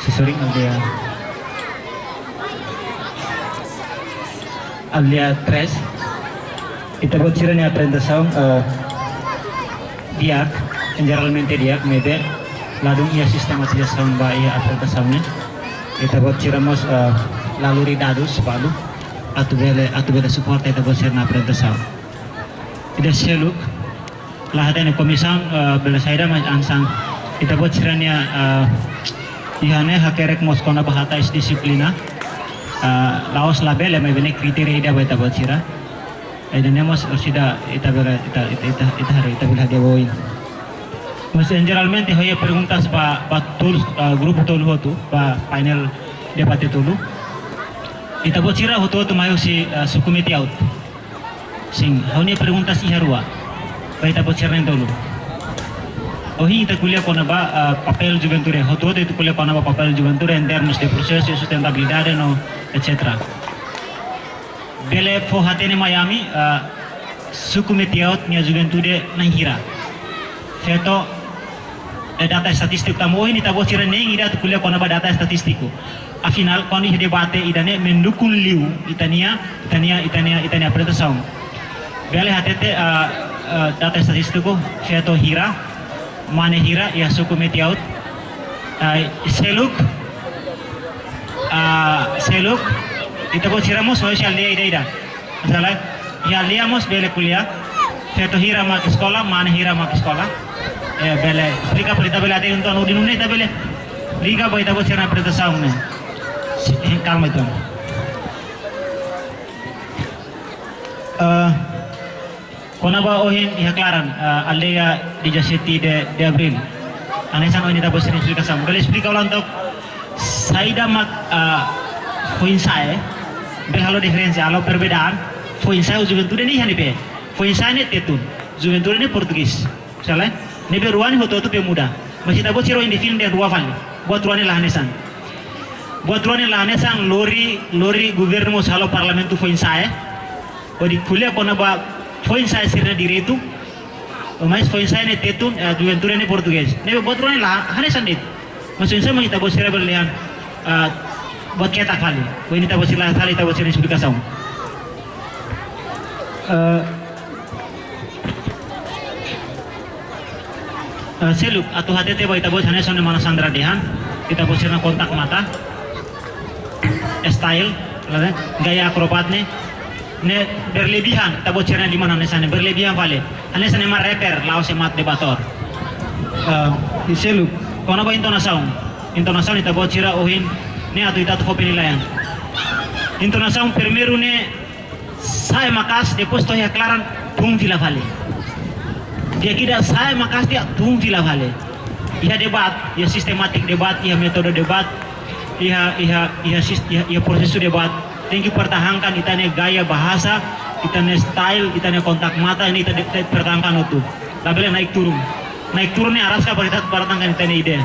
sesering alia tres ita buat siranya apresentação diak generalmente diak mede ladung ia sistematização ba ia apresentaçãonya ita buat siramos laluri dados palu atu bele suporte ita buat sirna apresentação ida seluk lah ada komissão bela saída mas ansang ita buat siranya ihane hakerek moskona bahata is disiplina laos label may bene kriteria ida ita buat sira ida nemos sida ita bela ita bela dewoin mas generalmente hoye perguntas pa todos grupo tolu hotu pa panel debate tolu ita buat sira hotu mayo si subcommittee out sing hone perguntas iharua pa ita buat sira tolu Hoy ita kuliah kona ba papel juventude hotu itu kuliah kona ba papel juventude en termos de proceso de sustentabilidad no etc. Bele fo hatene Miami subcommittee out nia juventude na hira. Feto data statistik tamu ini tabo sira neng ida kuliah kona ba data statistiko. Afinal koni debate idane mendukung liu itania apresentação. Bele hatete data statistiko feto hira mane hira ya subcommittee out seluk ita buat siramos social dia ida masalah ya liamos bele kuliah feto hira mak sekolah mane hira mak sekolah bele liga pelita bele ade untuk udin unai bele liga boy ita buat sirna apresentação ne calma itu Konaba ohin ihaklaran alea di jaseti de abril. Anesan ohin ita bosrin explicação. Bele explica ulang tok saída mak foi ensaio. Bele halo diferença, halo perbedaan. Foi ensaio juventude ni hani pe. Foi ensaio ne tetun. Juventude ne portugis. Salah? Ne beruani hoto tu pemuda. Masih tabo siro ini film de dua vale. Buat ruani lahanesan. Buat ruani lahanesan lori governo halo parlamento foi ensaio. Odi kuliah konaba foi ensaio sirna direito, mas foi ensaio ne tetun juventude ne português. Ne buat ruani lah hanesan dit. Mas ensaio mangita bos sira berlian buat cetak kali. Ko ini tabo sila kali tabo sira explicação. Seluk atau HTT boy tabo hanesan ne mana Sandra Dehan, kita bos sira kontak mata, style, gaya akrobat ne berlebihan tabo cerna di mana nesane berlebihan vale anesane mar reper lao semat debator iselu kono ba intonação tabo cira ohin ne atu ita tu penilaian intonação primeiro ne sai makas depois to ya claran tum vila vale dia kida sai makas dia tum vila vale ia debat ia sistematik debat ia metode debat ia proses debat tinggi pertahankan itane gaya bahasa, itane style, itane kontak mata ini kita pertahankan itu. Labelnya naik turunnya aras ka pertahankan itane ide.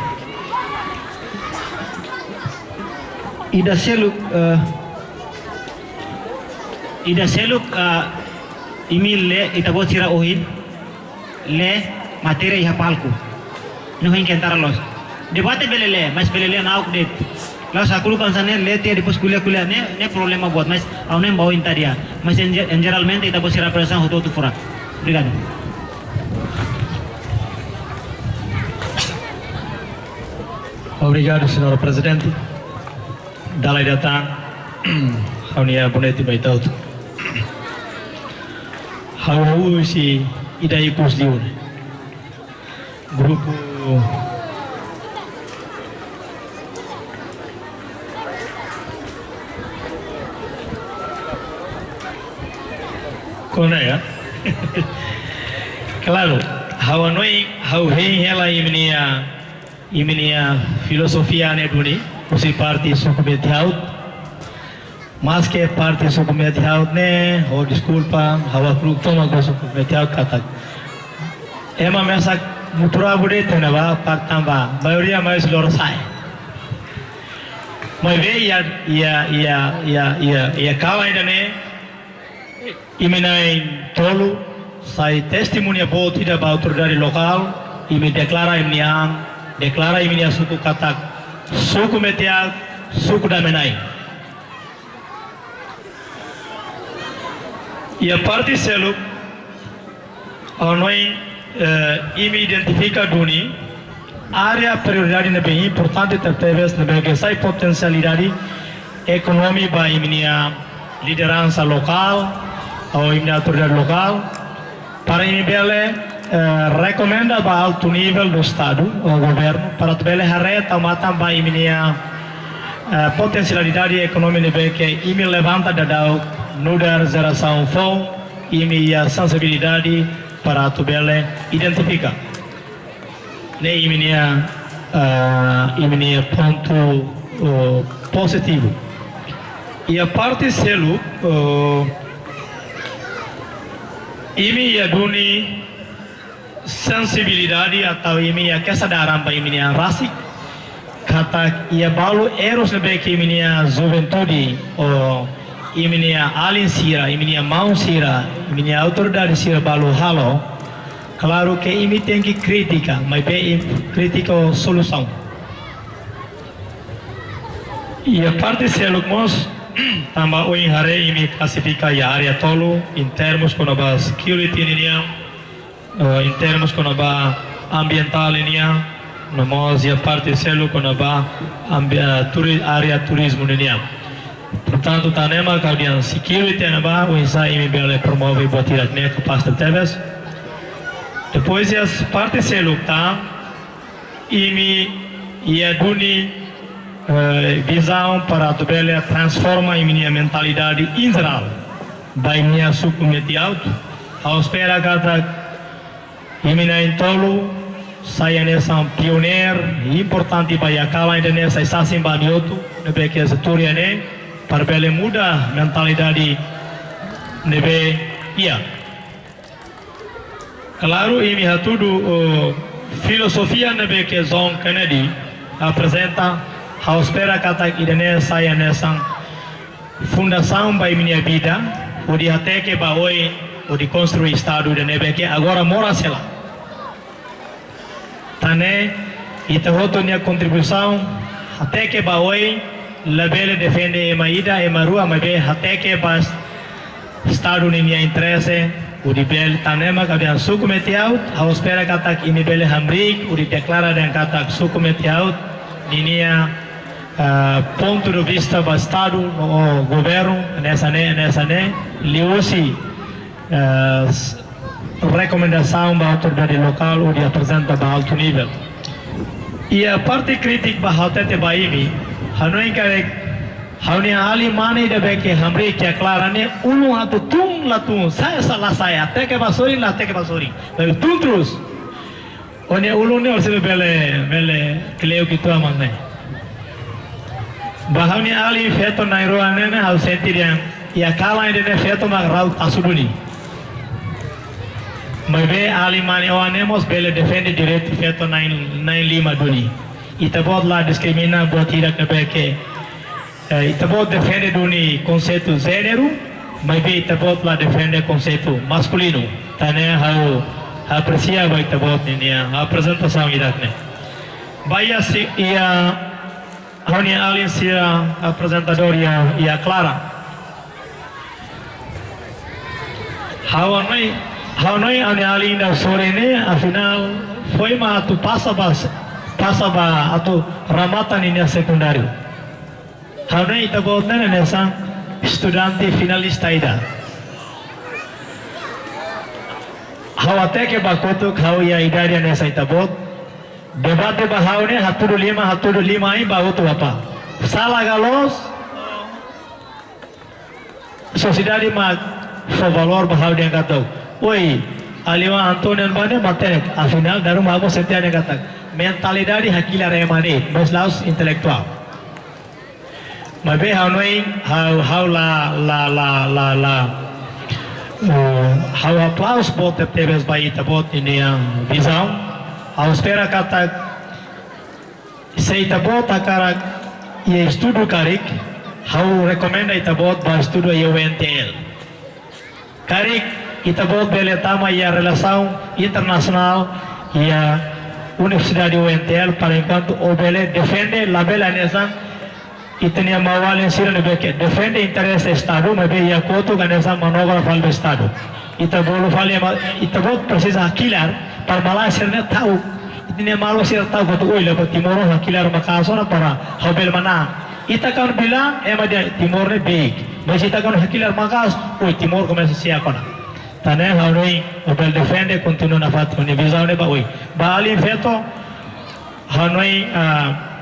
Ida seluk email le ita buat sira ohin le materi ya palku. Nuhin kentara los. Debate belele, mas belele na update. Lalu aku lupa sana lihat dia di pos kuliah ne problema buat mas, aku nem bawain tadi ya, mas generalmente kita bersirap perasaan hoto tu furak, obrigado. Obrigado, senhor presidente. Dalai datang, kaunia boneti baitau. Hawu si idai kusliun, grupo Kona ya? Claro, hau hei ela iminia filosofia ne duni, usi parti subcommittee out, mas que parte subcommittee out ne, ho desculpa, hawa grupo toma go subcommittee out katak. Ema mesa mutura bude tenaba partamba, maioria mais lorsai. Mai ve ia kawa ainda ne Imenai tolu sai testemunha boa da autoridade local e me declara iminia suku katak suku Metiak, suku Damenai. E a parte selo, nós identifica duni área prioridade na bem importante talvez na bem que sai potencialidade econômica para a liderança local ou a autoridade local para recomenda para alto nível do estado ou governo para também hareta matam para a potencialidade econômica que levanta da nudar geração fom e a sensibilidade para também identificar né ponto positivo e a parte selo ini duni sensibilidade atau ini kesadaran para ini rasik kata ia balu eros lebih ke ini juventude o ini alin sira ini mau sira ini autoridade sira balu halo claro que ini tem que crítica mas bem crítica solução e a parte selo mos tambah oi hare ini classifica a área tolo em termos com a security niya em termos com a ambiental niya nós a parte selo com a área turismo niya portanto tanema kaudian security na ba oi sai ini bele promove botirat ne capacitas depois as parte selo tá ini ia duni visão para também transformar a minha mentalidade em geral da minha suku Metiaut ao espera kata imina intolo saya nessa pioneiro importante para a kala Indonesia saya simba nyoto nebe que seturia ne para bele muda mentalidade nebe ia claro ini hatudu filosofia nebe que John Kennedy apresenta ao espera kata idane saya nessa fundação para minha vida o dia até que ba hoje o de construir estado de nebe que agora mora sela tane ita hoto minha contribuição até que ba hoje labele defende ema ida ema rua mas be até que ba estado ni minha interesse o de bel tanema kabian suku Metiaut ao espera kata ini bele hamrik o de declara dan kata suku Metiaut ninia ponto de vista do Estado, o governo, nessa liusi recomendação da autoridade local ou de apresenta para alto nível. E a parte crítica para a tete baimi, hanoi kare, hanoi ali mani de beke hamri que clara ne ulu atu tum latum saya salah saya até que basori lá até que basori, mas tum terus, onde ulu ne orse bele cleo que tu amang ne. Bahawni ali feto nairo anene hal sentirian ia kala ide feto magrau asuduni mabe ali mani oanemos bele defende direito feto 95 duni ita bod la discrimina botira kebeke ita bod defende duni conceito gênero mabe ita bod la defende conceito masculino tane hau aprecia ba ita bod ni a apresentação idatne baya si ia Honi Alicia apresentador ia Clara. Hawanoi Honi Ali da sore ne afinal foi ma tu passa ba atu ramatan ini secundário. Hawanoi tabot ne nessa estudante finalista ida. Hawate ke bakoto khau ia idaria nessa tabot debate bahau ne hatudu lima ai bahu tu apa salah galos sociedade mag so valor bahau dia kata oi aliwa Antonio bane matek afinal daru mago setia dia kata mentalidade hakila remane beslaus intelektual mabe hanoi how how aplaus bot teves bai tabot ini yang visão ao espera kata se itabot akara ia estudo karik how recomenda itabot ba estudo ia UNTL karik itabot bele tama ia relação internacional ia Universidade UNTL para enquanto obele defende labela nessa itania mawalin sila nebeke defende interesse estado mebe ya koto ganesa manobra fal do estado ita bolo fal ita bot precisa hakilar para Malaysia ne tahu itania malo sila tahu koto oila ko timoro hakilar makasona para hobel mana ita kan bilang dia timor ne big mas ita kan hakilar makas oi timor começa sia kona tane hauri obel defende continua na fat ne visão ne ba oi ba ali feto hanoi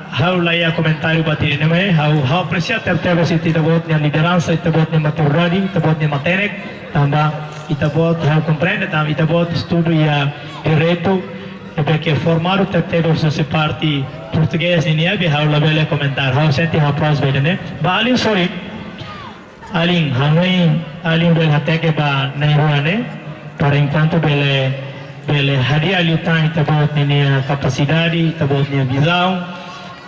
how laya comentário batir ne how aprecia teve esse tabot ne liderança tabot ne maturidade tabot ne matenek tamba itabot how compreende tam itabot estudo ya direito porque formado teve esse parte português ini abi how labele comentar how senti how pros ne balin sorry alin hanoi alin bel hateke ba nairuane para enquanto bele hadia lutar itabot ne capacidade itabot ne visão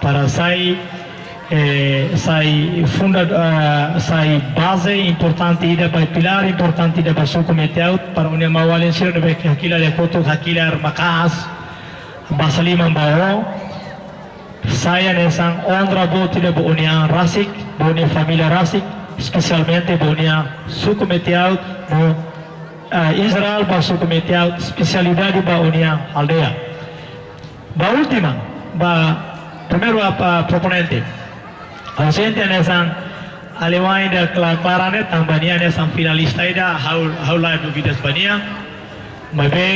para sai base importante ida para pilar importante ida para suku meteu para unia mawalin sir de bek hakila le koto hakila makas basali mambao saya nesang ondra boti de unia rasik unia familia rasik especialmente unia suku meteu no Israel para suku meteu especialidade ba unia aldea ba última ba primero proponente ausente nesan alewain da clarane tambania nesan finalista ida how live do vidas bania mabe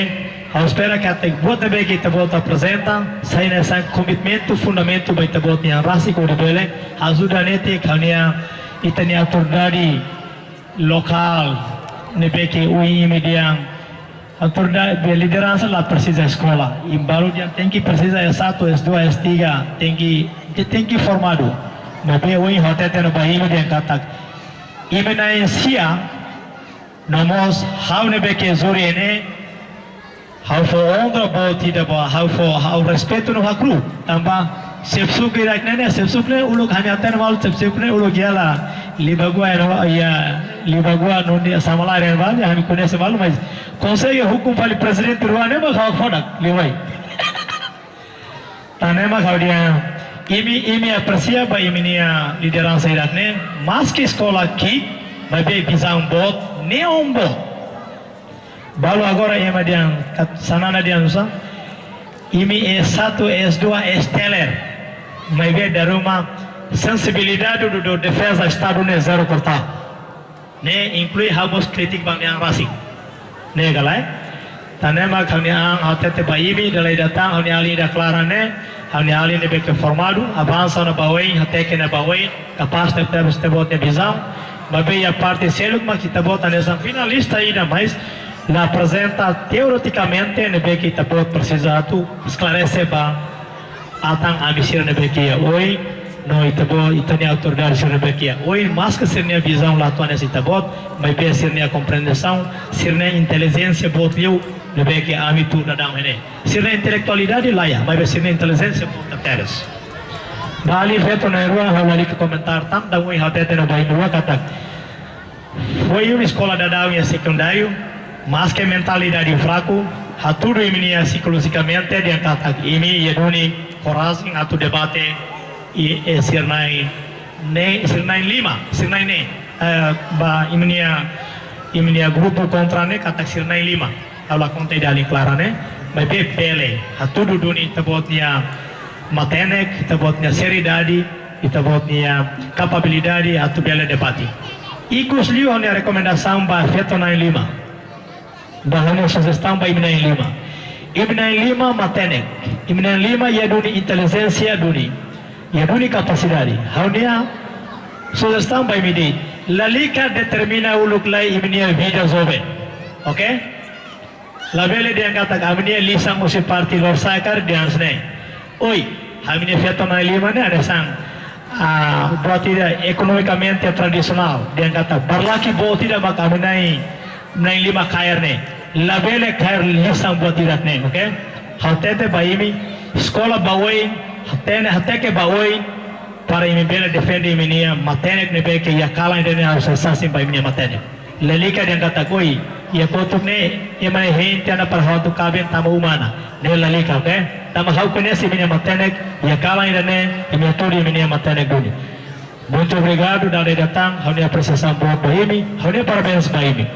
how espera que até bota bem que tabota apresenta sai nesan commitmento fundamento vai tabot nia rasiko de bele ajuda nete kania itania autoridade local nebe que ui mediang autoridade de liderança lá precisa escola e baru dia tem que precisa S1, S2, S3 tem que formado mas bem oi hotel tem no bahia dia kata imenai sia namos how nebe que zuri ne how for ondra boti da how respeito no hakru tamba sepsu ke rak ne sepsu ne uluk hanya ten wal sepsu ne uluk yala libagua libagua no dia samala re wal ya hami kone se wal mas consegue hukum pali presidente ruane ma khaw fodak liwai tane ma khaw dia imi aprecia ba iminia liderança irakne mas que escola aqui vai ver visão bot neon bot balu agora ema dia sanana dia nusa imi S1 S2 esteller vai ver daruma sensibilidade do defesa estado ne zero cortar ne inclui habos kritik bang yang rasik ne galai tanema kami ang hatete baimi dalai datang honi ali da clarane honi ali ne beke formado avança na bawai hateke na bawai capaz de ter este bote visão babe ya parte seluk ma kita bota nessa finalista ainda mais la apresenta teoreticamente ne beke kita bot precisado esclarecer ba atang ambisir ne beke ya oi no itabo itania autoridade sirne bekia oi mas que sirne visão lá tua nessa itabot mas bem sirne compreensão sirne inteligência botiu ne bekia amitu da dang ene sirne intelectualidade lá ya mas bem sirne inteligência bot teres bali veto na rua hawali que comentar tam da oi hatete na bai rua kata foi uma escola da dau ya secundário mas que mentalidade fraco haturu iminia psicologicamente dia kata ini yeduni coragem atu debate e sirnai ba iminia grupo contra ne kata sirnai 5 aula conte dali clara ne mas be pele hatudu duni tabotnya matenek tabotnya seriedade tabotnya capabilidade atu bela debate ikus liu ne rekomendação ba feto na 5 bahana sugestão ba imnai 5 matenek imnai 5 ya duni inteligência duni ya duni capacidade haunia sugestão by midi lalika determina uluk lai imnia vida zobe okay labele dia kata amnia lisang usi parti lor sakar dance ne oi hamine feto na 5 ne ada sang buat tidak ekonomikamente tradisional dia kata berlaki buat tidak maka aminai 5 kair ne labele kair lisang buat tidak ne okay hatete baimi sekolah bawai hateke bawai para imi bela defende iminia matenek ne beke ya kala inde ne harus sasin ba iminia matenek lalika dia kata koi ia potuk ne ia mai hein tiana para hau tu kabin tama umana ne lalika ke tama hau kone si minia matenek ia kawan ne ia turi minia matenek duni. Muito obrigado, Dale Datang, hau ne apreciação boa para ele, hau ne parabéns para ele.